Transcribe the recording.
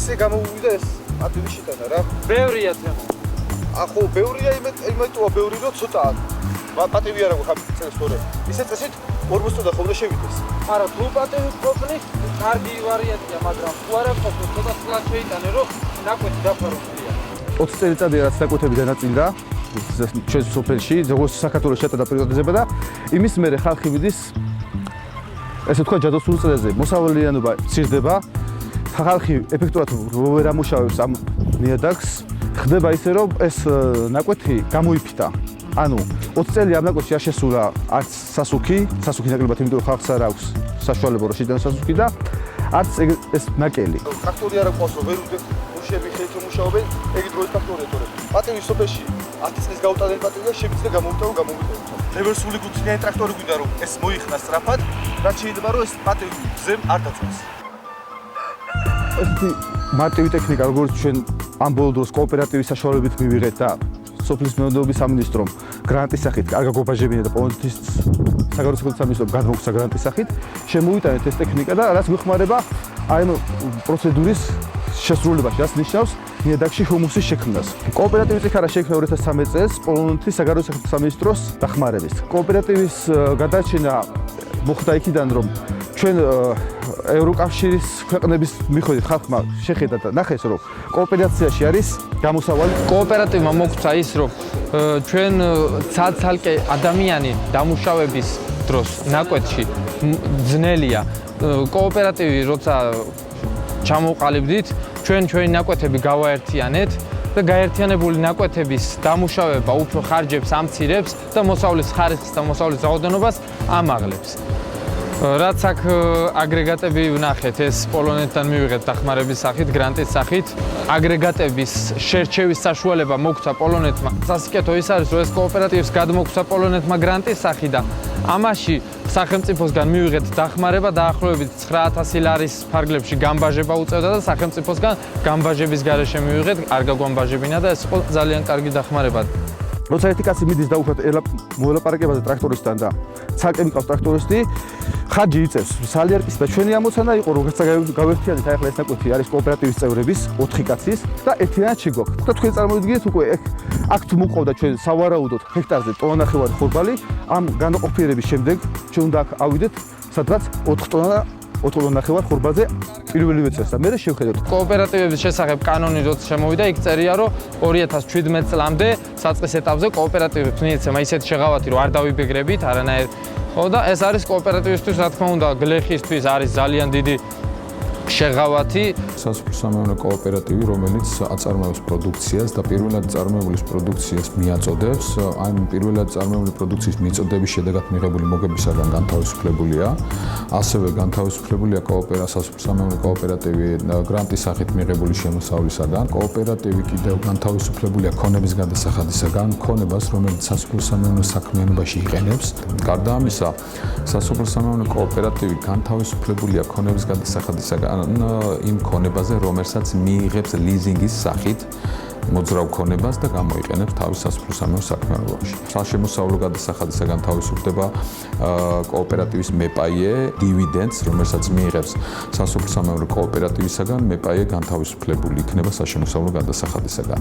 ისე გამოუვიდა ეს პატივი შეტანა რა. ბევრია თემო. ახო ბევრია იმეთოა ბევრი რომ ცოტაა. პატივი არა გვაქვს წელს თორე. ისე წესით 40 წუთი ხომ უნდა შევიდეს. არა, თუ პატივი ყოფნის, კარგი ვარიანტია, მაგრამ თუ არა ყოფნის, ცოტა სლად შეიტანე, რომ ნაკვეთი დაფარულია. 20 წელიწადი რაც ნაკვეთები დანაწილდა ჩვენს სოფელში, როგორც საქართველოს შეტანა პრიორიტიზება და იმის მერე ხალხი მიდის ესე თქვა ჯადოსულ წრეზე, მოსავლიანობა ცირდება, ხალხი ეფექტურად ვერ ამუშავებს ამ ნიადაგს, ხდება ისე რომ ეს ნაკვეთი გამოიფიტა. ანუ 20 წელი ამ ნაკვეთში არ შესულა არც სასუქი ნაკლებად, იმიტომ რომ ხალხს არ აქვს საშუალება რომ შეიტანოს სასუქი და არც ეს ნაკელი. ტრაქტორი არ აქვს რომ ვერ უდებს მუშები ხელით მუშაობენ, ეგ დროის ტრაქტორია თორე. პატივი სოფელში 10 წლის გაუტანენ პატივი და შემიძლია გამოვიტანო. რევერსული გუთნიანი ტრაქტორი გვინდა რომ ეს მოიხსნა სწრაფად, რაც შეიძლება რომ ეს პატივი გზემ არ დაწვეს. ესეთი მარტივი ტექნიკა, როგორც ჩვენ ამ ბოლო დროს კოოპერატივის საშუალებით მივიღეთ და სოფლის მეურნეობის სამინისტრომ გრანტის სახით კარგა გობაჟებინა და პოლონეთის საგარეო საქმეთა სამინისტრომ გადმოგვცა გრანტის სახით, შემოვიტანეთ ეს ტექნიკა და რაც გვეხმარება აი ამ პროცედურის შესრულებაში, რაც ნიშნავს ნიადაგში ჰუმუსის შექმნას. კოოპერატივის წექარა შექმნა 2013 წელს პოლონეთის საგარეო საქმეთა სამინისტროს დახმარებით. კოოპერატივის გადარჩენა მოხდა იქიდან, რომ ჩვენ ევროკავშირის ქვეყნების მიხედვით ხალხმა შეხედა და ნახეს, რომ კოოპერაციაში არის გამოსავალი. კოოპერატივმა მოგვცა ის, რომ ჩვენ ცალკე ადამიანი დამუშავების დროს ნაკვეთში ძნელია. კოოპერატივი როცა ჩამოვყალიბდით, ჩვენი ნაკვეთები გავაერთიანეთ და გაერთიანებული ნაკვეთების დამუშავება უფრო ხარჯებს ამცირებს და მოსავლის ხარისხს და მოსავლის რაოდენობას ამაღლებს. რაც აქ აგრეგატები ვნახეთ, ეს პოლონეთთან მივიღეთ დახმარების სახით, გრანტის სახით. აგრეგატების შერჩევის საშუალება მოგვცა პოლონეთმა. სასიკეთო ის არის, რომ ეს კოოპერატივს გადმოგვცა პოლონეთმა გრანტის სახით და ამაში სახელმწიფოსგან მივიღეთ დახმარება დაახლოებით 9000 ლარის ფარგლებში გამბაჟება უწევდა და სახელმწიფოსგან გამბაჟების გარეშე მივიღეთ, არ გაგვამბაჟებინა და ეს იყო ძალიან კარგი დახმარება. როცა ერთი კაცი მიდის და უბრალოდ მოელაპარაკებაზე ტრაქტორისტთან და ცალკე მიყავს ტრაქტორისტი, ხარჯი იწევს. სალიარკის და ჩვენი ამოცანა იყო, რომ გავერთიანეთ ახლა ეს ნაკვეთი არის კოოპერატივის წევრების 4 კაცის და ერთიანად შეგვაქვს. და თქვენ წარმოვიდგინეთ უკვე აქ თუ მოყავდა ჩვენ სავარაუდოდ ჰექტარზე ტონა-ნახევარი ხორბალი, ამ განაყოფიერების შემდეგ ჩვენ უნდა აქ ავიდეთ, სადღაც 4 ტონა-ნახევარ ხორბალზე პირველივე წელს და მე შევხედოთ. კოოპერატივების შესახებ კანონი როცა შემოვიდა, იქ წერია, რომ 2017 წლამდე საწყის ეტაპზე კოოპერატივებს მიეცემა ისეთი შეღავათი, რომ არ დავიბეგრებით არანაირ. ხო და ეს არის კოოპერატივისთვის, რა თქმა უნდა, გლეხისთვის არის ძალიან დიდი შეღავათი. სასოფლო-სამეურნეო კოოპერატივი, რომელიც აწარმოებს პროდუქციას და პირველად წარმოებული პროდუქციას მიაწოდებს, აი პირველად წარმოებული პროდუქციის მიწოდების შედეგად მიღებული მოგებისაგან განთავისუფლებულია. ასევე განთავისუფლებულია სასოფლო-სამეურნეო კოოპერატივი გრანტის სახით მიღებული შემოსავლისაგან. კოოპერატივი კიდევ განთავისუფლებულია ქონების გადასახადისაგან, ქონებას, რომელიც სასოფლო-სამეურნეო საქმიანობაში იყენებს. გარდა ამისა, სასოფლო-სამეურნეო კოოპერატივი განთავისუფლებულია ქონების გადასახადისაგან იმ ქონებაზე, რომელსაც მიიღებს ლიზინგის სახით მოძრავ ქონებას და გამოიყენებს თავის სასოფლო-სამეურნეო საქმიანობაში. საშემოსავლო გადასახადისაგან თავისუფლდება კოოპერატივის მეპაიე დივიდენდს, რომელსაც მიიღებს სასოფლო-სამეურნეო კოოპერატივისაგან, მეპაიე განთავისუფლებული იქნება საშემოსავლო გადასახადისაგან.